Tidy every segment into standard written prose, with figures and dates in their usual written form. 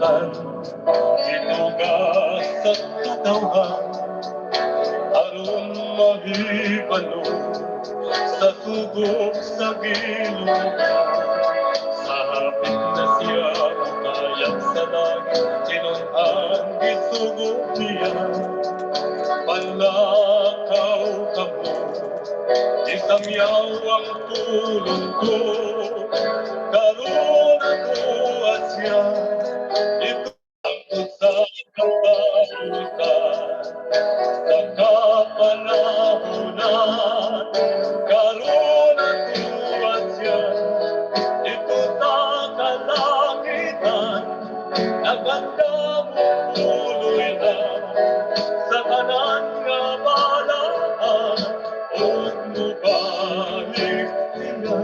kalibutan, ginugas sa katawhan, aron mahibalo sa tubok sa gilungan. Sa hapit na siya kayak sa langit, sinunhan gisugot niya. Palakaw kamo, isamyaw ang tulong ko, karoon ako at siya, ito ang sa kapalutan, sa kapanahunan, karoon ako at siya, ito sa kalangitan, naganda mo tuloy na, sa kanan nga balaan, huwag mo balik sila.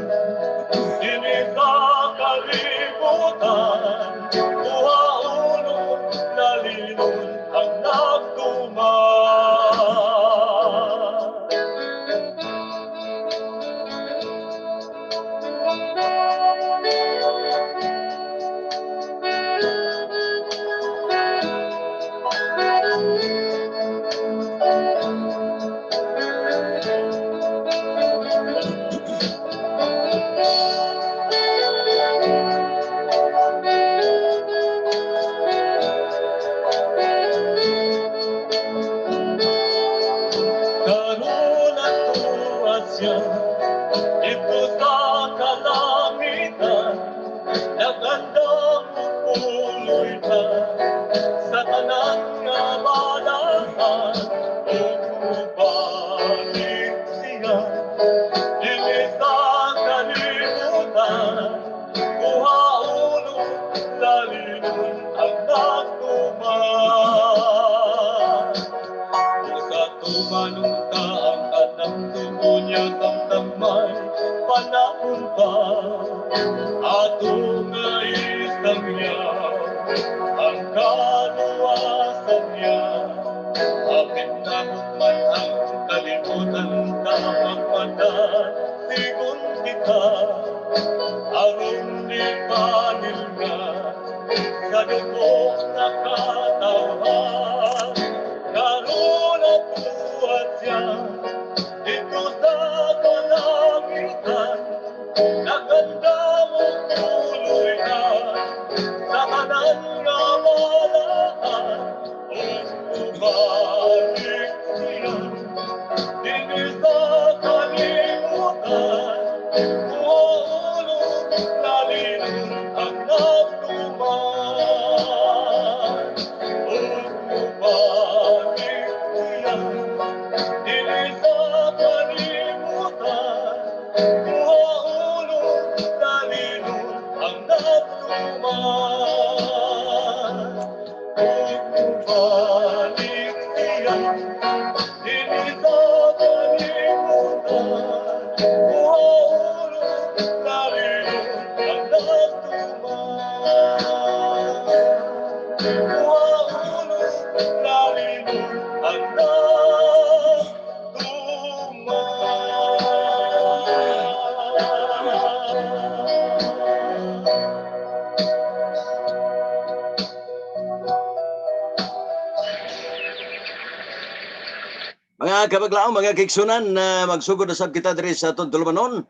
Dili sa kalibutan, uhaulong lalilon ang nagtuman. Karoon ako at siya, ito sa kalangitan, nagandang puloy ka, sa tanan nga balaan, huwag mo balik siya. Dili sa kalibutan, uhaulong lalilon ang nagtuman. Sa tumanunta ang tanang tumunya tamtamay, panahon pa, ato nga isang yaw, ang kaluwasan niya. Kapit na man ang kalimutan, tamang sigon kita, aron di panilga, sa dugok na katawan. Karoon ako at siya, dito sa kalangitan, naganda mo tuloy na, sa kanan nga balaan, huwag mo balik siya. Dili sa kalimutan, uulong lalilon ang nagtuman. Huwag mo balik siya. Dili sa kalimutan, uulong lalilon ang nagtuman. Huwag mo balik siya. Dili sa kalimutan, uulong lalilon ang nagtuman. Uulong lalilon ang nagtuman. Mga kabaglaong, mga kigsunan, na magsugod na sab kita diri sa atong tulumanon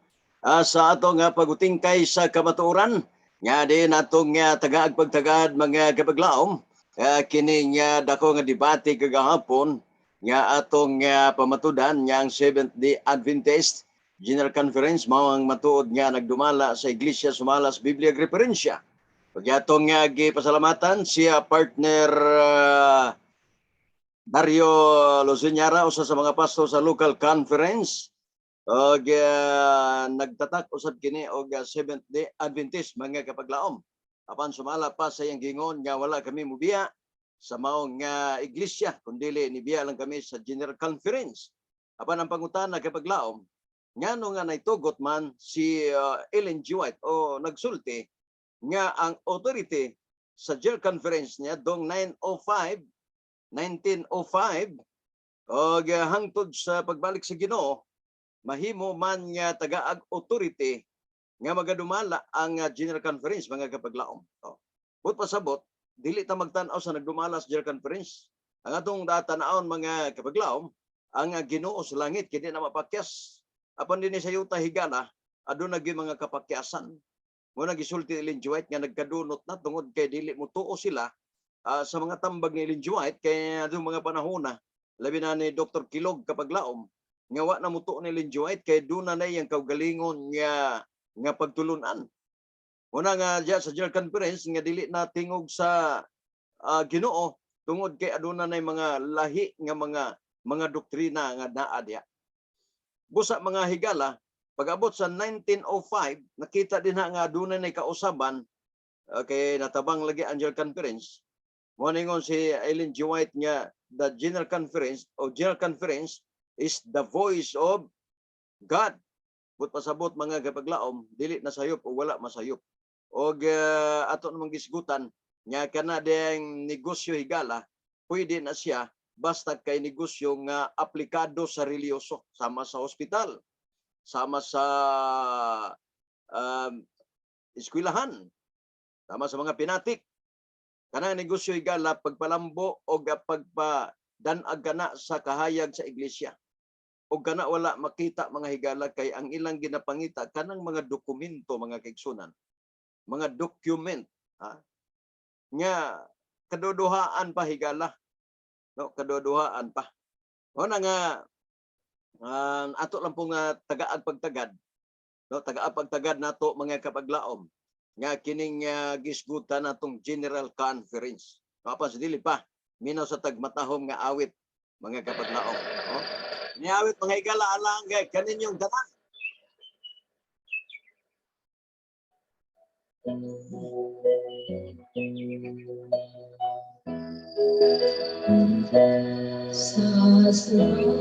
sa atong pagutingkay sa kamatuoran. Nga din atong tagaag pagtagad mga kabaglaong, kini nga dako nga debate kagahapon nga atong pamatudan nga ang Seventh-day Adventist General Conference mao ang matuod nga nagdumala sa Iglesia Sumalas Biblia Referensya. Pag atong gipasalamatan siya partner Dario Lozunyara, usa sa mga pastor sa local conference, og nagtatak usab kini og Seventh-day Adventist mga kapaglaom. Apan sumala pa sa iyang gingon nga wala kami mubiya sa maong iglesia, kundi nibiya lang kami sa General Conference. Apan ang pangutana kapaglaom, ngano nga naitugot man si Ellen G. White o nagsulti nga ang authority sa General Conference niya dong 1905 og hangtod sa pagbalik sa Ginoo mahimo man nga tagaag authority nga magadumala ang General Conference mga kapaglaom. But pasabot dili ta magtan-aw sa nagdumalas General Conference. Ang atong datanaon mga kapaglaom, ang Ginoo sa langit kini na mapakyas. Apan dinhi sa yuta higala, aduna gyud mga kapakyasan. Muna gisulti ni Ellen G. White nga nagkadunot na tungod kay dili mo tuo sila sa mga tambag ni Ellen G. White kay adung mga panahona labi na ni Dr. Kilog kapaglaom nga wa na mutuo ni Ellen G. White kay duna na yang kaugalingon nga pagtulunan. Una nga diya sa General Conference nga dili na tingog sa Ginoo tungod kay aduna nay mga lahi nga mga doktrina nga naa diya. Busa mga higala, pag-abot sa 1905, nakita din nga aduna nay kausaban kay natabang lagi ang General Conference. Mo ningon si Ellen G. White nga the General Conference o General Conference is the voice of God. But pasabot mga kapaglaom, dili na sayop o wala masayop. O ato namang gisgutan nga kana diyang negosyo higala, pwede na siya basta kay negosyo nga aplikado sa reliyoso, sama sa hospital, sama sa eskwelahan, sama sa mga pinatik. Kana negosyo higala pagpalambo o pagpadanag kana sa kahayag sa iglesia. O kana wala makita mga higala kay ang ilang ginapangita kanang mga dokumento mga kaigsunan. Mga document nga kaduduhaan pa higala. No, kaduduhaan pa. O na nga ato lang pong tagaad pagtagad. No, tagaad pagtagad nato mga kapaglaom nga kining gisgutan natong General Conference. Kapag dili pa minaw sa tagmatahom nga awit mga kapaglaom. No? Niawit mga higala alang kay kaninyong tanan. Sa sarang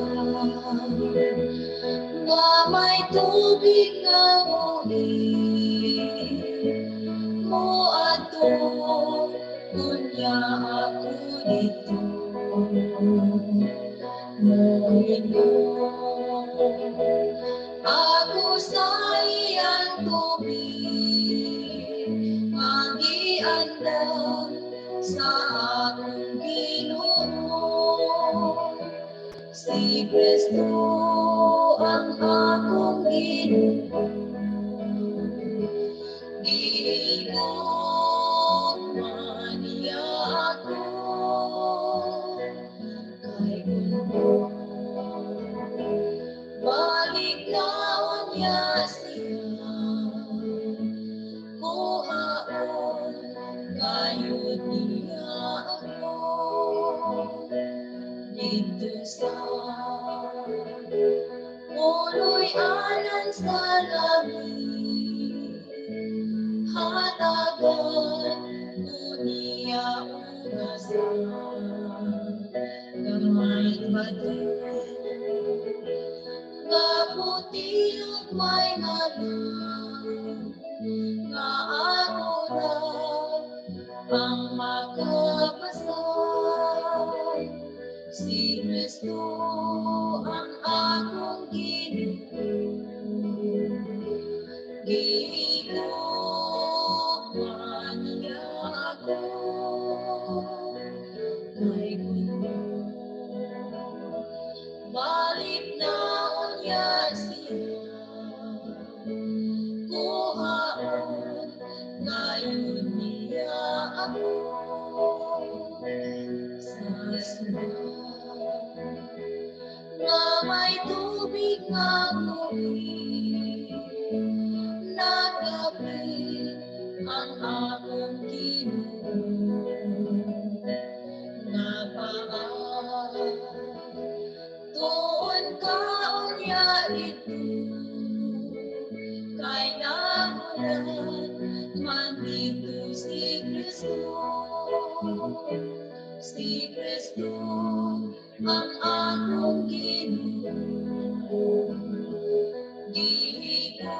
nga may tubig nga ulit mo ato kunya ako dito ako sa iyang tubig magiandam sa akong Ginoo. Si Kristo ang akong Ginoo. Giigugman niya ako kay Ginoo. Balik naon niya siya kuhaon kayod niya ako dito sa punoy anan sa langit hatagan niya ugasan gamay bato kaputilog may ngalan nga ako ang makapasay. Si Kristo ang akong Ginoo. Giigugman niya ako kay Ginoo. Balik naon niya siya kuhaon ngayon niya ako sa sunod nga may tubig nga ngumit nagapit ang akong Ginoo nga paan tuon kaon niya ito kay namulan man dito si Kristo. Si Kristo ang akong Ginoo. Giigugman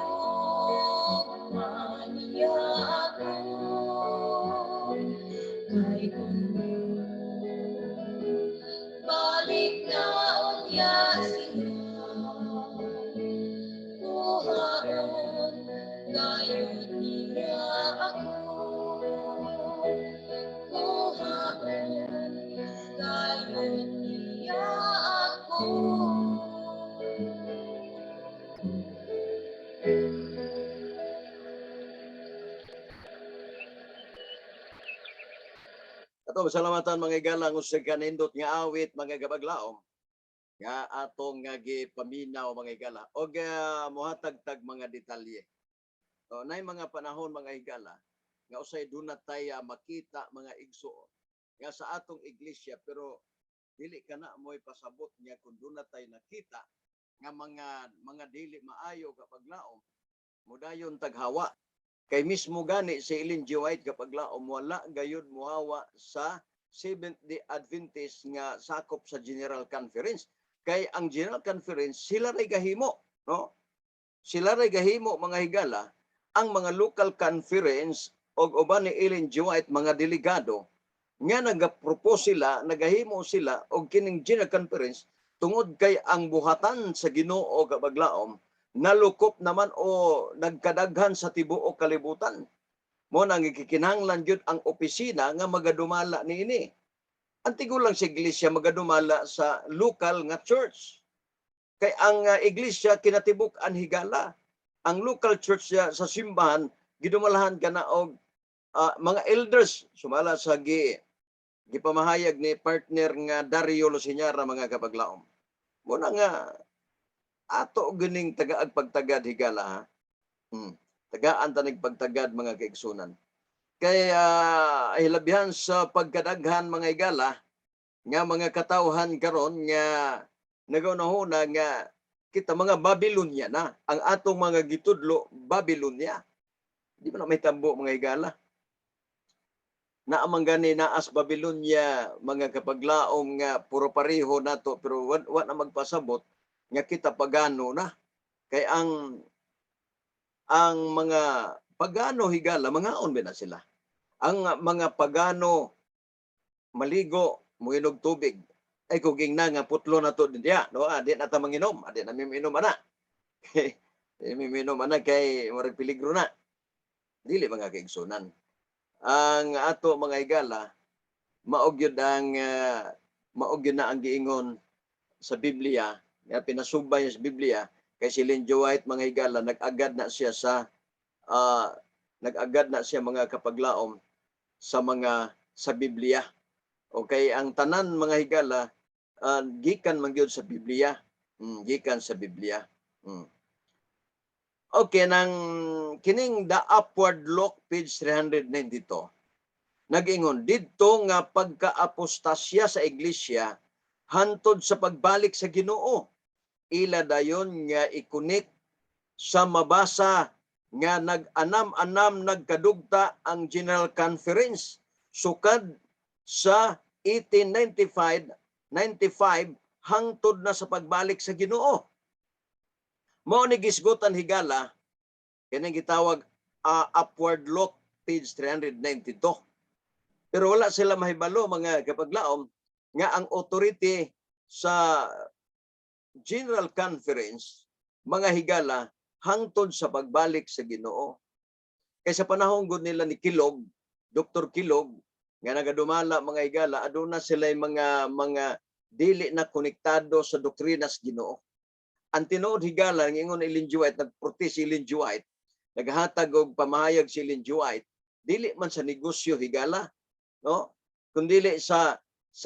niya ako kay Ginoo. Balik naon niya siya kuhaon ngayon niya ako Ato masalamatan mga higala nga sa kanindot nga awit mga kabaglaom nga atong nga gipaminaw mga higala og mohatag-tag mga detalye. So, nay mga panahon mga higala nga usay dunay makita mga igsoon nga sa atong iglesia pero dili kana mo'y pasabot nga kung dunay nakita nga mga dili maayo kapag laom mudayon taghawa kay mismo gani si Ellen G. White kapag laom wala gayud muhawa sa Seventh-day Adventist nga sakop sa General Conference kay ang General Conference sila ray gahimo, no? Sila ray gahimo mga higala ang mga local conference og uban ni Ellen G. White mga delegado nga nagapropose sila, nagahimo sila og kining General Conference tungod kay ang buhatan sa Ginoo kapag laom nalukop naman o nagkadaghan sa tibuok kalibutan. Mo nang gikinahanglan gyud ang opisina nga magadumala niini. Antigo lang sa iglesia magadumala sa local nga church. Kay ang iglesia kinatibuk-an higala. Ang local church sa simbahan gidumalahan kana og mga elders sumala sa gipamahayag ni partner nga Dario Luciñara mga kapaglaom. Muna nga ato gining tagaag pagtagad higala ha. Tagaan tanig pagtagad mga kaigsunan. Kaya hilabihan sa pagkadaghan mga higala nga mga katawhan karon nga nagaunahuna nga kita mga Babylonia na ang atong mga gitudlo Babylonia. Di ba na may tambo mga higala? Naamang gani naas Babylonia mga kapaglaom nga puro pareho nato pero wa na magpasabot nga kita pagano na kay ang mga pagano higala mangaon ba na sila ang mga pagano maligo muinog tubig ay kuging na nga putlo na to diya no di na ta manginom di na miminom ana miminom ana kay murag peligro na dili mga kaigsunan. Ang ato mga higala maog yun na ang giingon sa Biblia nga pinasubay sa Biblia kay si Ellen G. White mga higala nag-agad na siya mga kapaglaom sa Biblia. Okay, ang tanan mga higala gikan man gyud sa Biblia. Gikan sa Biblia. Okay, nang kining The Upward Look, page 392, nag-ingon, didto nga pagka-apostasya sa iglesia, hantod sa pagbalik sa Ginoo. Ila dayon nga ikunik sa mabasa nga nag-anam-anam nagkadugta ang General Conference sukad sa 1895 hangtod na sa pagbalik sa Ginoo. Mao ni gisgutan higala kining gitawag Upward Look, page 392. Pero wala sila mahibalo mga kapaglaom nga ang authority sa General Conference mga higala hangtod sa pagbalik sa Ginoo. Kay sa panahon gud nila ni Kilog, Dr. Kilog nga nagadumala mga higala aduna sila mga dili na konektado sa doktrina sa Ginoo. Ang tinuod higala ng ingon Ellen G. White, nagprotest si Ellen G. White, naghatag og pamahayag si Ellen G. White, dili man sa negosyo higala, no? Kundi sa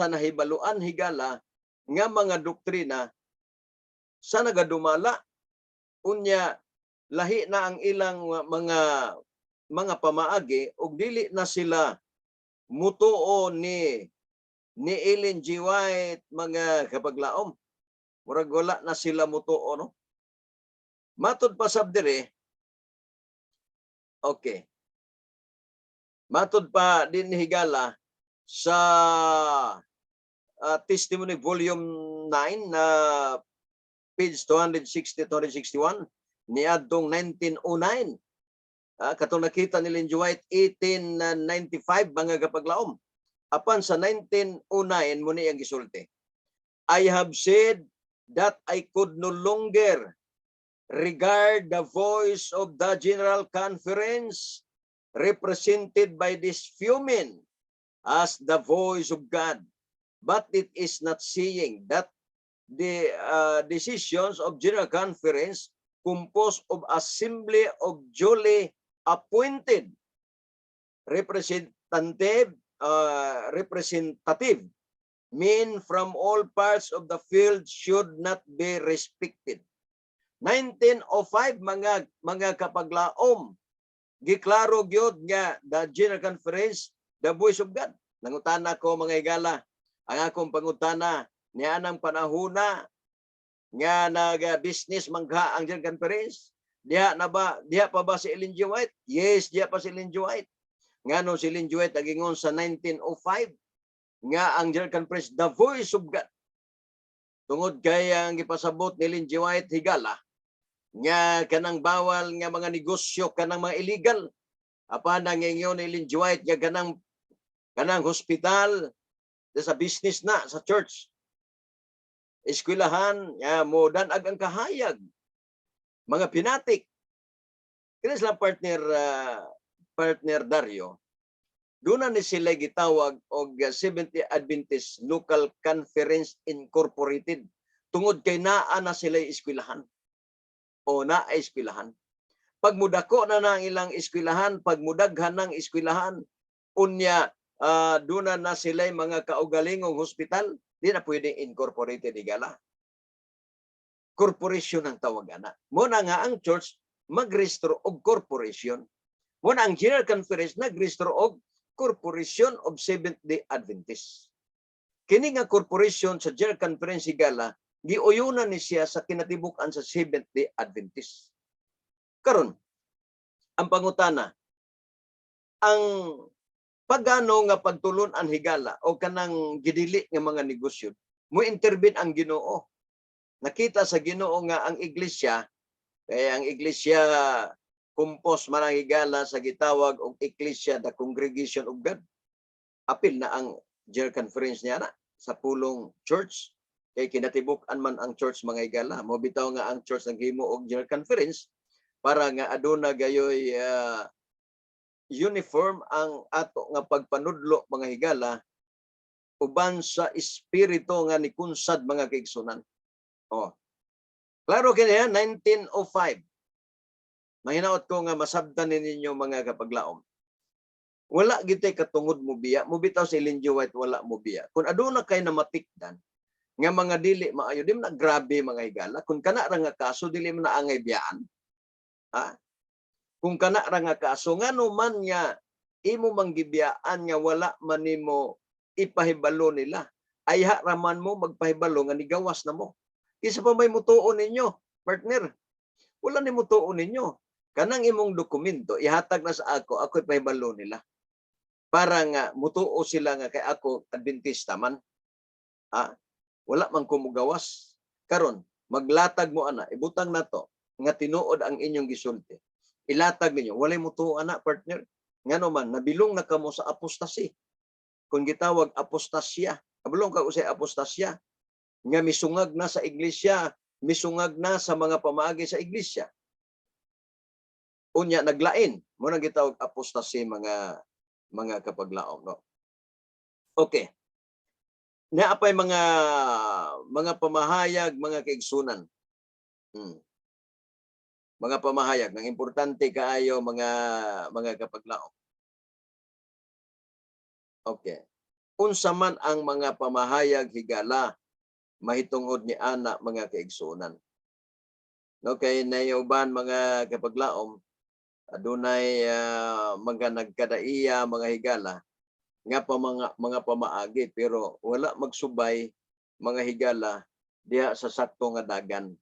nahibaluan higala nga mga doktrina sa nagadumala unya lahi na ang ilang mga pamaagi ug dili na sila mutuo ni Ellen G. White mga kapaglaom. Murag wala na sila mutuo, no? Matod pa sab dire. Okay. Matod pa din higala sa testimony volume 9 na page 260-261 niadtong 1909. Katong nakita ni Ellen G. White 1895 mga kapaglaom. Apan sa 1909 mo ni ang gisulti. I have said that I could no longer regard the voice of the General Conference represented by these few men as the voice of God, but it is not saying that the decisions of General Conference composed of assembly of duly appointed representative representative. Men from all parts of the field should not be respected. 1905 mga kapaglaom, giklaro gyud nga the General Conference, the voice of God. Nangutana ko mga higala, ang akong pangutana niya ng panahuna nga nag-business mangha ang General Conference. Diha pa ba si Ellen G. White? Yes, diha pa si Ellen G. White. Ngano si Ellen G. White nagingon sa 1905 nga ang General Conference, the voice of God. Tungod kay ang ipasabot ni Ellen G. White higala nga kanang bawal nga mga negosyo kanang mga illegal. Apan nangingon ni Ellen G. White nga kanang hospital sa business na sa church. Eskwelahan mo danag ang kahayag. Mga pinatik. Kaya sila partner Dario. Doon na sila gitawag og Seventh-day Adventist Local Conference Incorporated. Tungod kay naa na sila eskwelahan. O naa eskwelahan. Pag mudako na ang ilang eskwelahan, pag mudaghan ng eskwelahan, unya doon na sila mga kaugalingong hospital, di na pwedeng incorporated igala. Corporation ang tawagan na. Muna nga ang church mag-restore og corporation. Muna ang General Conference nag-restore og Corporation of Seventh-day Adventists. Kini nga corporation sa General Conference higala, giuyunan ni siya sa kinatibukan sa Seventh-day Adventists. Karon, ang pangutana, ang pagano nga pagtulon ang higala o kanang gidili nga mga negosyo, mo intervene ang Ginoo. Nakita sa Ginoo nga ang iglesia, kaya ang iglesia kumpos marang higala sa gitawag og Ecclesia, the Congregation of God. Apil na ang General Conference niya na sa pulong church. Kay kinatibuk-an man ang church mga higala. Mo bitaw nga ang church naghimo og General Conference para nga aduna gayoy uniform ang ato nga pagpanudlo mga higala uban sa espiritu nga nikunsad mga kaigsunan. Oh. Klaro kini 1905. Mahinaot ko nga masabtan ninyo mga kapaglaom. Wala gitay katungod mo biya, mo bitaw si Ellen G. White wala mo biya. Kung aduna kay na matikdan nga mga dili maayo, di na grabe mga higala. Kung kana ra nga kaso dili man angay biyaan. Ha? Kung kana ra nga kaso ngano man nga imo manggibiyaan nga wala man nimo ipahibalo nila. Ay raman mo magpahibalo nga nigawas na mo. Isa pa may mutuon ninyo, partner. Wala ni mutuon ninyo. Kanang imong dokumento, ihatag na sa ako ipahibalo nila. Para nga mutuo sila nga kay ako Adventista man. Wala man ko mugawas. Karon, maglatag mo ana, ibutang nato nga tinuod ang inyong gisulti. Ilatag ninyo, walay mutuo ana partner. Ngano man nabilong na kamo sa apostasy. Kung gitawag apostasya, nabilong ka usay apostasya nga misungag na sa iglesia, misungag na sa mga pamaagi sa iglesia. Unya naglain, mo nang gitawag apostasy mga kapaglaom, no. Okay. Naapay mga pamahayag, mga kaigsunan. Mga pamahayag ng importante kaayo mga kapaglaom. Okay. Unsa man ang mga pamahayag higala mahitungod ni ana mga kaigsunan. Okay, nayuban mga kapaglaom adunay mga nagkadaiya mga higala nga pa mga pamaagi pero wala magsubay mga higala diha sa sakto nga dagan.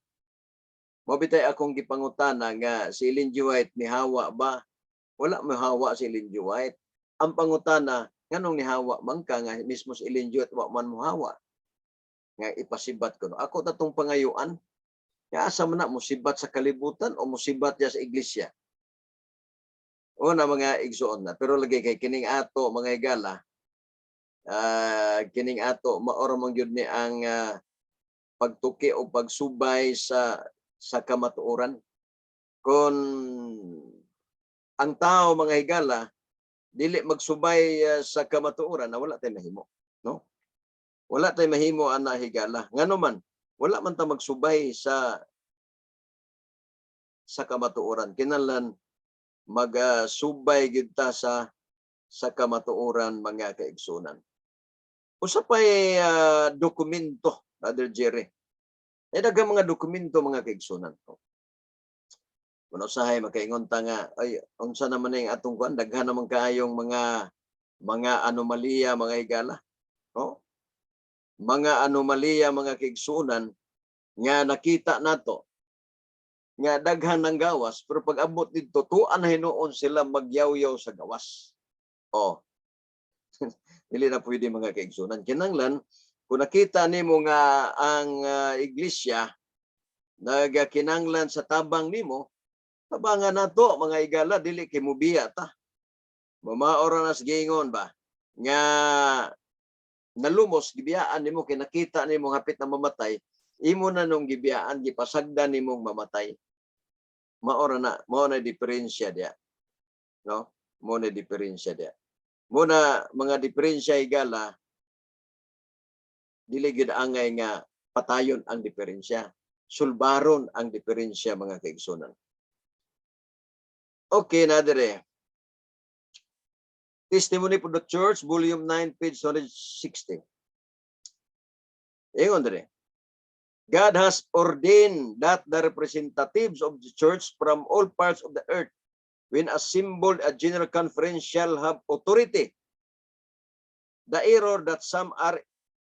Mabitay akong gipangutana nga si Ellen G. White nihawa ba? Wala mahawa si Ellen G. White. Ang pangutana nganong nihawa man ka nga mismo si Ellen G. White wa man mohawa. Nga ipasibat ko. Ako tatong pangayuan, nga asa man na musibat sa kalibutan o musibat ya sa iglesia. O na mga igsuon na. Pero lagi kay kining ato mga higala, kining ato maoro man gyud ni ang pagtuki o pagsubay sa kamatuoran. Kung ang tao mga higala dili magsubay sa kamatuoran na wala tay mahimo, no? Wala tay mahimo ana higala. Ngano man, wala man ta magsubay sa kamatuoran. Kinahanglan magsubay gid ta sa sa kamatuoran mga kaigsunan. Usa pay dokumento, Brother Jerry. Daghang mga dokumento mga kaigsunan. Kung usahay makaingon ta nga ay unsa naman ning atong kuan, daghan naman kaayong mga anomalya mga higala, no? Mga anomalya mga kaigsunan nga nakita nato nga daghan ng gawas pero pag abot didto tuan na hinuon sila magyaw-yaw sa gawas. Oh. Dili na pwede mga kaigsunan. Kinahanglan kung nakita nimo nga ang iglesia nagakinanglan sa tabang nimo, tabangan nato mga higala, dili kay mubiya ta. Mamaora nas giingon ba nga nalumos gibiyaan nimo kay nakita nimo hapit na mamatay, imo na nung gibiyaan gipasagdan nimong mamatay. Mao na diferensya dia. No? Mo na diferensya dia. Muna mga diferensya higala dili gid angay nga patayon ang diferensya. Sulbaron ang diferensya mga kaigsunan. Okay na dire. Testimony for the Church, Volume 9, page 160. Ingon dire. God has ordained that the representatives of the church from all parts of the earth, when assembled a general conference, shall have authority. The error that some are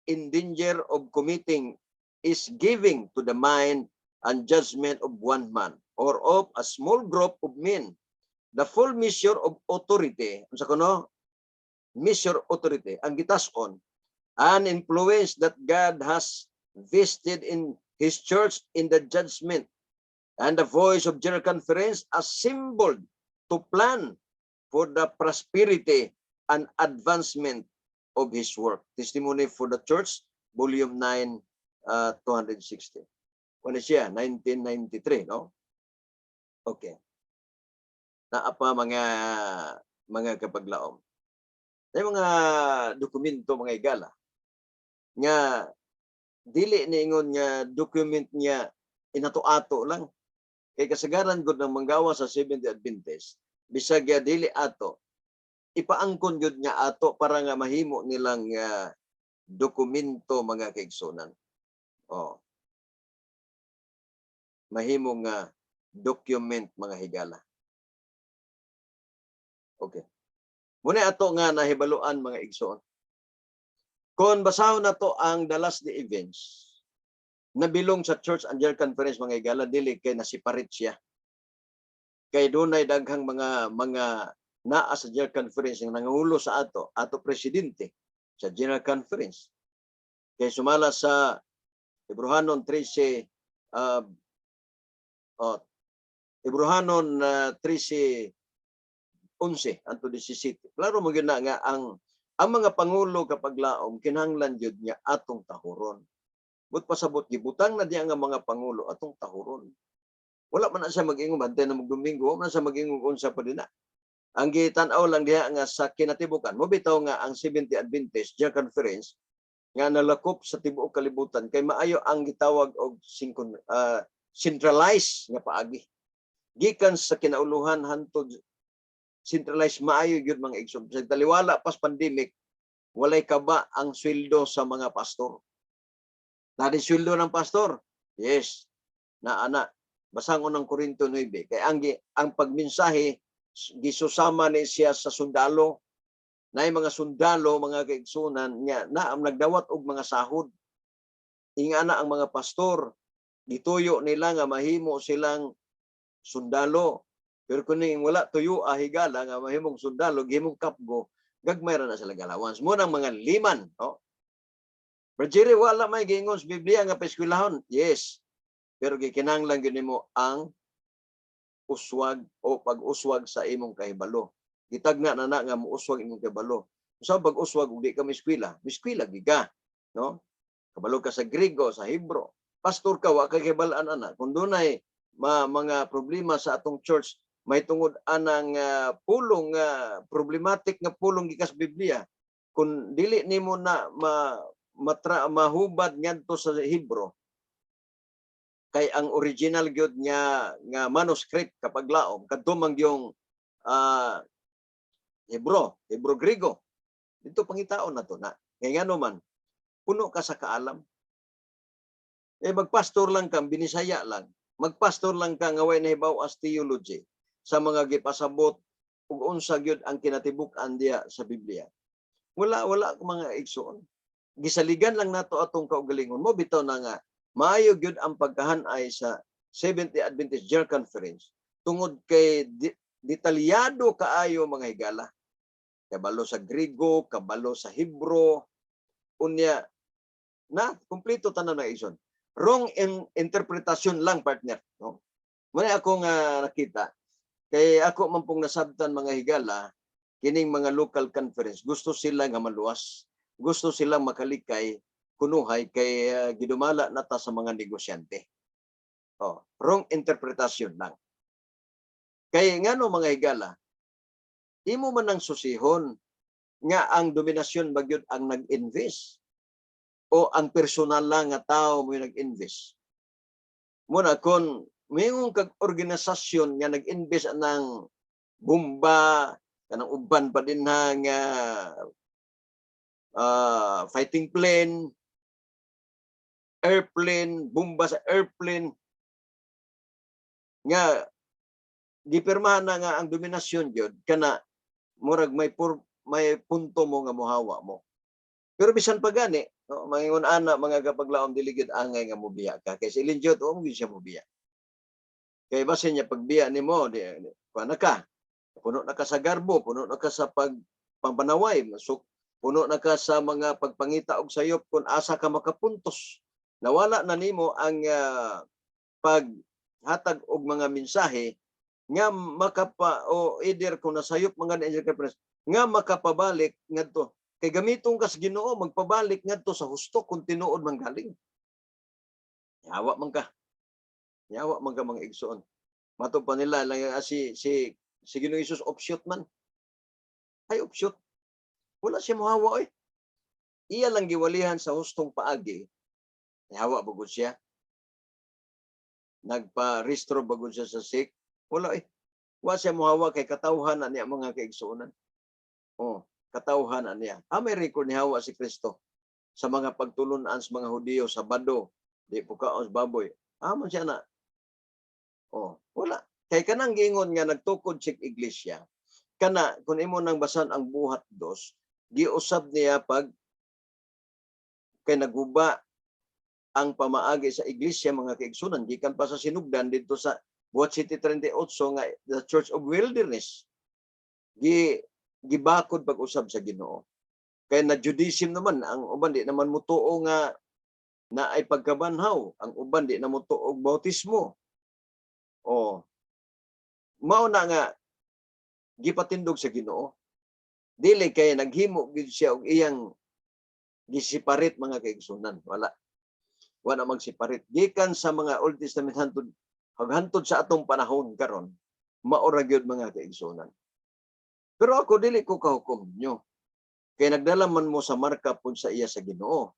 in danger of committing is giving to the mind and judgment of one man or of a small group of men the full measure of authority. Unsa kuno? Measure authority ang gitason and influence that God has vested in His church in the judgment, and the voice of general conference assembled to plan for the prosperity and advancement of His work. Testimony for the Church, Volume 9, 260. Ano siya? 1993, no? Okay. Naapa mga kapaglaom. May mga dokumento mga higala nga dili niingon nga document niya inato-ato lang. Kay kasagaran gud ng manggawa sa Seventh-day Adventist, bisag ya dili ato, ipaangkon gud nga ato para nga mahimo nilang dokumento mga kaigsunan. Oh. Mahimo nga document mga higala. Okay. Muna ato nga nahibaluan mga igsoon. Kung basahon na to ang the last day events, nabilong sa Church and General Conference mga higala, dili kay nasiparit siya. Kay dunay daghang mga naa sa General Conference nga nangulo sa ato presidente sa General Conference. Kay sumala sa Hebrehanon 13 Hebrehanon 13:11 anto 17. Klaro mo gyud na nga ang mga pangulo kapag laom kinahanglan gyud niya atong tahuron. But pasabot gibutang na diya nga mga pangulo atong tahuron. Wala man na siya mag-ingon bantay na magdomingo, wala man siya mag-ingon unsa pa dinha. Ang gitan-aw lang diha nga sa kinatibukan, mo bitaw nga ang Seventh-day Adventist General Conference nga nalakop sa tibuok kalibutan kay maayo ang gitawag og centralized nga paagi. Gikan sa kinauluhan hantod centralized maayo gyud mga igsoon. Sa taliwala pas pandemic, walay kaba ang sweldo sa mga pastor. Nadi sweldo ng pastor? Yes. Na basang unang Korinto 9 kay ang pagmensahe gisusama ni siya sa sundalo. Nay mga sundalo mga kaigsunan niya na ang nagdawat og mga sahod. Ingana ang mga pastor gituyo nila nga mahimo silang sundalo. Pero kung wala tuyo higala nga mahimong sundalo, gihimong kapgo, gagmay ra na sila allowance. Mo nang mga liman, no? Pero Jerry, wala may giingon sa Biblia nga paeskwelahon. Yes. Pero gikinahanglan gyud nimo ang uswag o pag-uswag sa imong kahibalo. Gitagna na nga muuswag imong kahibalo. Usa pag-uswag ug di ka eskwela, eskwela giga, no? Kabalo ka sa Griego, sa Hebro. Pastor ka wa kay kibalaan ana. Kung dunay mga problema sa atong church, may tungod anang pulong problematic nga pulong gikas Biblia. Kung dili nimo na mahubad ngadto sa Hebro, kay ang original gyud nga manuscript kapag laom kadto man yung Hebro Griego. Dito pangitaon na to na. Kaya nga naman, puno ka sa kaalam. Magpastor lang ka, binisaya lang. Magpastor lang ka nga way nahibaw as theology sa mga gipasabot ug unsa gyud ang kinatibuk-an diya sa Biblia. Wala mga igsoon. Gisaligan lang nato atong kaugalingon mo bitaw na nga maayo gyud ang pagkahanay sa Seventh-day Adventist General Conference tungod kay detalyado kaayo mga higala. Kabalo sa Griego, kabalo sa Hebro, unya na kumpleto tanan na igsoon. Wrong interpretation lang, partner, no? Muna ako nga nakita kay ako man pong nasabtan mga higala kining mga local conference, gusto sila nga maluwas, gusto silang makalikay kunuhay kay gidumala nata sa mga negosyante. Wrong interpretation lang. Kay ngano mga higala, imo man ang susihon nga ang dominasyon bagyod ang nag-invest o ang personal lang nga tao mo nag-invest. Muna kung mayroong kag-organisasyon nga nag-invest ng bomba, kanang uban pa din nga fighting plane, airplane, bomba sa airplane, nga gipirmahan na nga ang dominasyon gyud kana murag may punto mo nga mohawa mo. Pero bisan pa gani, no, mangingon ana mga kapaglaom dili gyud angay nga mobiya ka kay silin jud o mo siya mobiya. Kay basin niya pagbiya nimo di kuana ka. Puno na ka sa garbo, puno na ka sa pagpanaway, puno na ka sa mga pagpangita og sayop kung asa ka makapuntos. Nawala na nimo ang paghatag og mga mensahe nga o either kung nasayop mga na-interpret nga makapabalik ngadto kay gamitong kas Ginoo magpabalik ngadto sa husto kung tinuod man galing. Yawa man ka mga igsoon. Mato pa nila lang si Ginoong Hesus offshoot man. Ay offshoot. Wala siya mohawa oy. Iya lang giwalihan sa hustong paagi. Yawa bugod siya. Nagpa-restro bagod siya sa sick. Wala eh. Wa siya mohawa kay katawhan niya mga kaigsuonan. Katawhan niya. May record ni hawa si Kristo sa mga pagtulunan sa mga Hudiyo sa Sabado, di po kaos baboy. Man siya na. Wala. Kay kanang gingon nga nagtukod sa iglesia. Kana kun imo nang basan ang buhat 2, giusab niya pag kay naguba ang pamaagi sa iglesia mga kaigsunan gikan pa sa sinugdan dito sa Buhat City 38 nga the Church of Wilderness. Gibakod pag-usab sa Ginoo. Kay na Judaism naman ang uban di naman mutuo nga na ay pagkabanhaw, ang uban di na mutuo og bautismo. Mao na nga gipatindog sa Ginoo. Dili kay naghimo gid siya og iyang gisiparit mga kaigsunan. Wala magsiparit. Gikan sa mga Old Testament hantod sa atong panahon karon, maura gyud mga kaigsunan. Pero ako dili ko kahukom nyo. Kaya nagdala man mo sa marka pun sa iya sa Ginoo.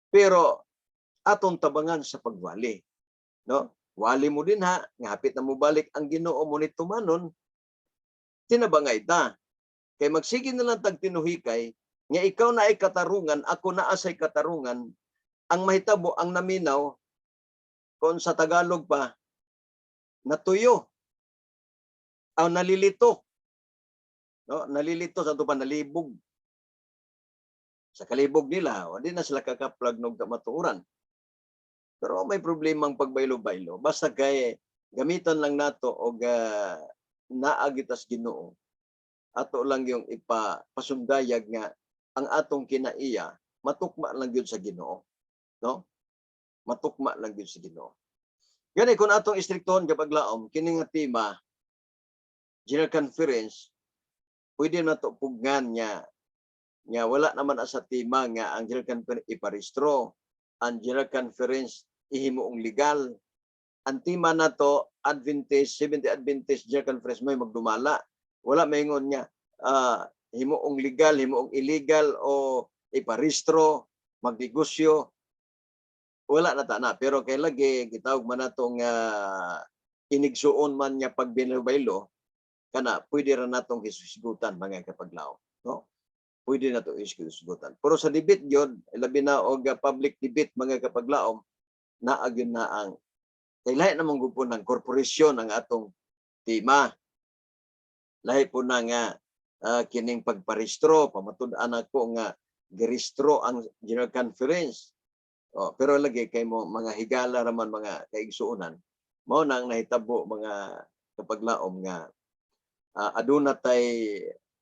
Pero atong tabangan sa pagwali. No? Wali mo din ha, nga hapit na mo balik ang Ginoo mo ni tumanon, tinabangay ta. Kay magsige na lang tagtinuhikay, nga ikaw na ay katarungan, ako na asay katarungan, ang mahitabo, ang naminaw, kung sa Tagalog pa, natuyo. Nalilito. No, nalilito sa ito pa, nalibog. Sa kalibog nila, hindi na sila kakaplag ng kamatuuran. Pero may problemang pagbaylo-baylo. Basta kay gamitan lang nato o naagitas Ginoo. Ato lang yung ipasundayag nga ang atong kinaiya, matukma lang yun sa Ginoo. No? Matukma lang yun sa Ginoo. Gani, kung atong istriktohon kapag laom, kini nga tema, General Conference, pwede na ito pugnan nga wala naman sa tema nga ang General Conference iparistro, ang General Conference ihimuong legal. Ang tema na to Adventist, Seventh-day Adventist General Conference may magdumala. Wala maingon nga himuong legal, himuong illegal o iparistro, magnegosyo. Wala na ta na. Pero kay lagi gitawag man natong inigsuon man nga pagbinabaylo kana pwede ra natong hisgutan mga kapaglaom, no? Pwede na to hisgutan. Pero sa debate gyud, labi na og public debate mga kapaglaom, naagyon na ang kay lahi namang gupon ng korporasyon ang atong tema. Lahi po na nga kining pagparehistro, pamatud-an ako nga girehistro ang General Conference. Pero lagi kay mo mga higala raman mga kaigsuonan, mao nang nahitabo mga kapaglaom nga aduna tay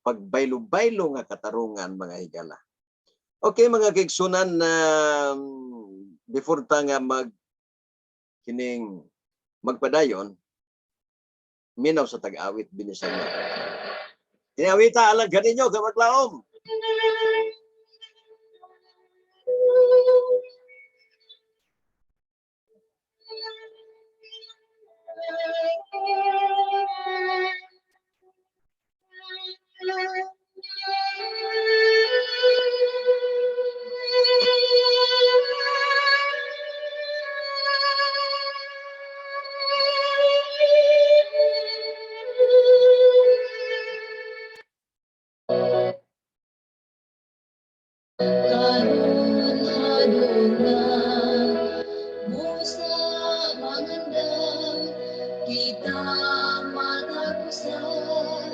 pagbaylo-baylo nga katarungan mga higala. Okay mga kaigsuonan, before ta nga kining magpadayon, minaw sa tag-awit binisan na. Tinawita alag ganinyo kapaglaom. Karon aduna musa mangandang kita matagusan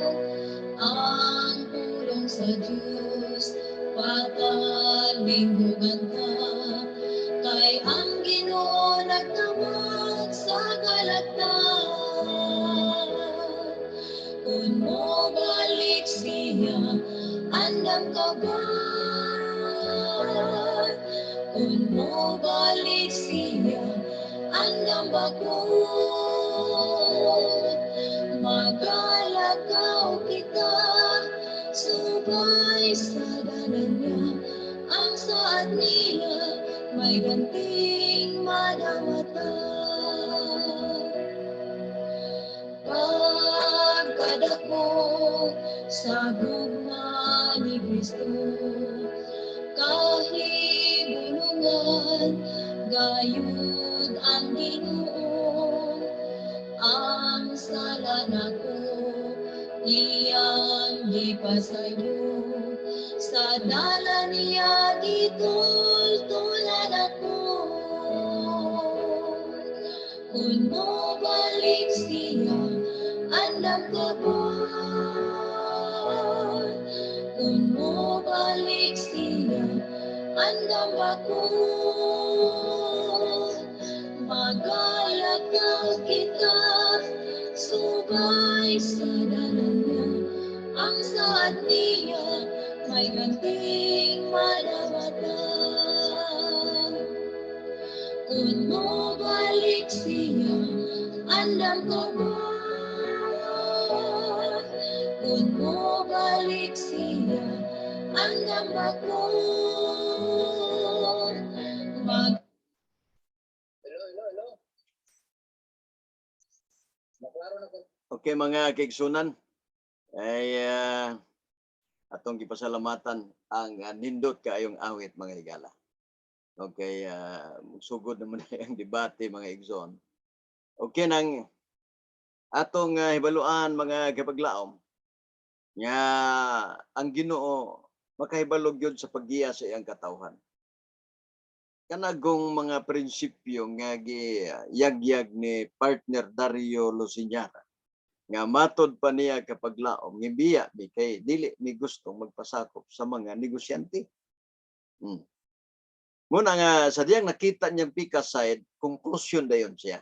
ang pulong sa Diyos patalinghugan ka kay ang Ginoo nagtawag sa kalagtan kun mo balik siya andam ka ba kun mo balik siya andam ba ko magalakaw kita subay sa dalan niya ang saad niya may ganting madawatan pagkadako sa gugma ni Kristo kahigulungan gayud ang Ginoo ang sala nako iyang gipasayo sa dalan niya gitultulan ako kun mo balik siya andam ka ba kun mo balik siya andam ba ko magalakaw kita subay sa dalan niya ang saad niya may ganting madawatan kun mo balik siya andam ka ba kun mo balik siya andam ba ko mag Okay mga kaigsunan, ay atong gipasalamatan ang nindot kaayong awit mga higala. Okay, sugod naman ang debate mga igsoon. Okay nang atong hibaluan mga kapaglaom nga ang Ginoo makahibalog yun sa paggiya sa iyang katawhan. Kanagong mga prinsipyo nga giyagyag ni partner Dario Luciñara nga matod pa niya kapaglaom gibiya mi kay dili mi gusto magpasakop sa mga negosyante. Muna nga sa diyang nakita niyang pika side, conclusion dayon siya.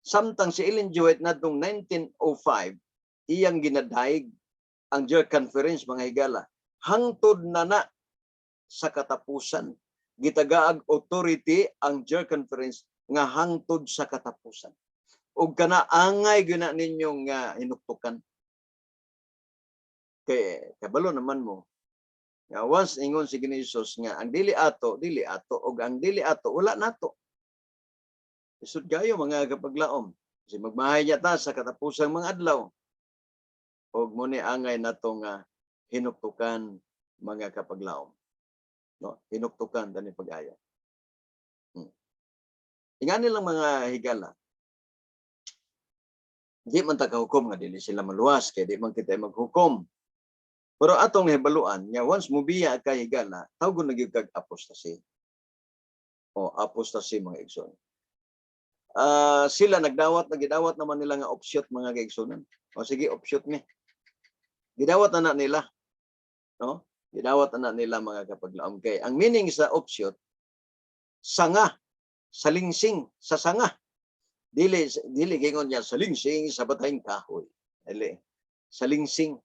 Samtang si Ellen G. White natong 1905, iyang ginadaig ang General Conference mga higala. Hangtod na sa katapusan. Gitagaag authority ang General Conference nga hangtod sa katapusan. Ug kana angay gina ninyong hinuktukan. Kay kabalo naman mo. Nga once ingon si Ginisus nga ang dili ato ug ang dili ato wala nato. Isud kayo mga kapaglaom. Kasi magmahay niya ta sa katapusang mga adlaw. Og mo ni angay nato nga hinuktukan mga kapaglaom. No, hinuktukan dani pag-ayo. Ingani lang mga higala. Di man ta kahukom nga dili sila maluwas kay di man kita maghukom. Pero atong hibaluan nga once mubiya ka higala, tawgon na gyud kag apostasy. O apostasy mga igsoon. Sila nagidawat naman nila nga opsyot mga kaigsunan. O sige, opsyot ni. Gidawat na nila. No? Gidawat na nila mga kapaglaom kay. Ang meaning sa opsyot, sanga, salingsing, sa sanga. Dili gingon niya salingsing sa batayng kahoy. Dili. Salingsing,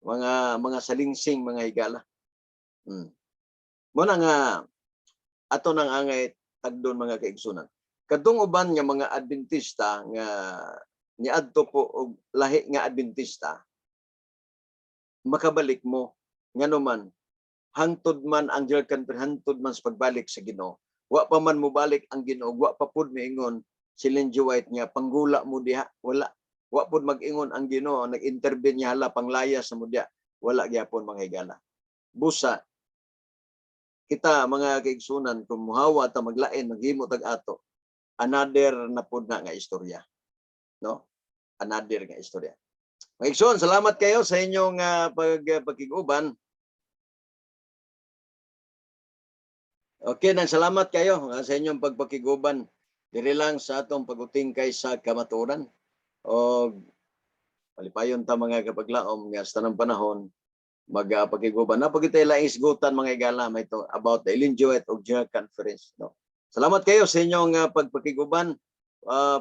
mga salingsing mga higala. Mo na nga ato nang angay tagdon mga kaigsunan. Kadtong uban nga mga Adventista nga niadto po og lahi nga Adventista, makabalik mo nganuman hangtod man ang hangtod man sa pagbalik sa Ginoo. Wa pa man mo balik ang Ginoo, wa pa pud miingon si Ellen G. White nga panggula mo diha, wala. Wa pud mag-ingon ang Ginoo, nag-intervene niya hala panglaya sa mo diha. Wala gyapon mga higala. Busa kita mga kaigsunan kung muhawa ta maglain maghimo tag ato, another na pud na nga istorya. No? Another nga istorya. Maigsoon, salamat kayo sa inyong pagkiguban. Okay, nang salamat kayo sa inyong pagpakiguban. Diri lang sa atong pagutingkay sa kamaturan. O palipayon ta mga kapaglaom nga sa tanang panahon magpakiguban. Napagitay lang isgutan mga igala may to about the Ellen G. White og General Conference. No? Salamat kayo sa inyong pagpakiguban.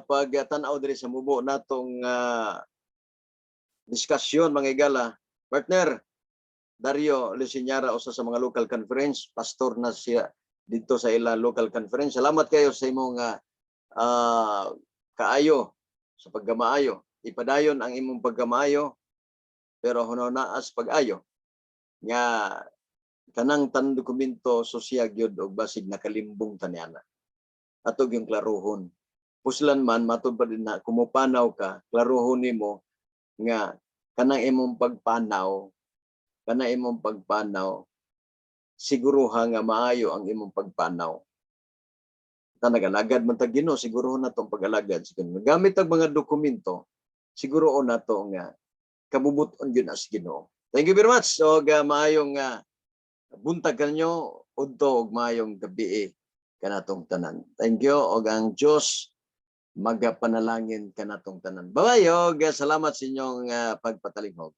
Pagtanaw diri sa mubo natong diskusyon mga igala. Partner Dario Luciñara usa sa mga local conference, pastor na siya dito sa ila local conference. Salamat kayo sa imong kaayo sa paggamaayo. Ipadayon ang imong paggamaayo pero hunaas pag-ayo nga kanang tan dokumento sosya gyud og basig nakalimbong tanyana. Atog yung klaruhon. Puslan man matud pa din na kumupanaw ka, klaruhon nimo nga kanang imong pagpanaw siguruha nga maayo ang imong pagpanaw. Nagalagad man tag Ginoo, siguro na tong pag-alagad sa Ginoo. Gamit ang mga dokumento, siguro na to nga kabubuton gyud as Ginoo. Thank you very much. So maayong buntag kanyo udto og maayong gabi kanatong tanan. Thank you og ang Dios magapanalangin kanatong tanan. Bye-bye og salamat sa inyong pagpatalingog.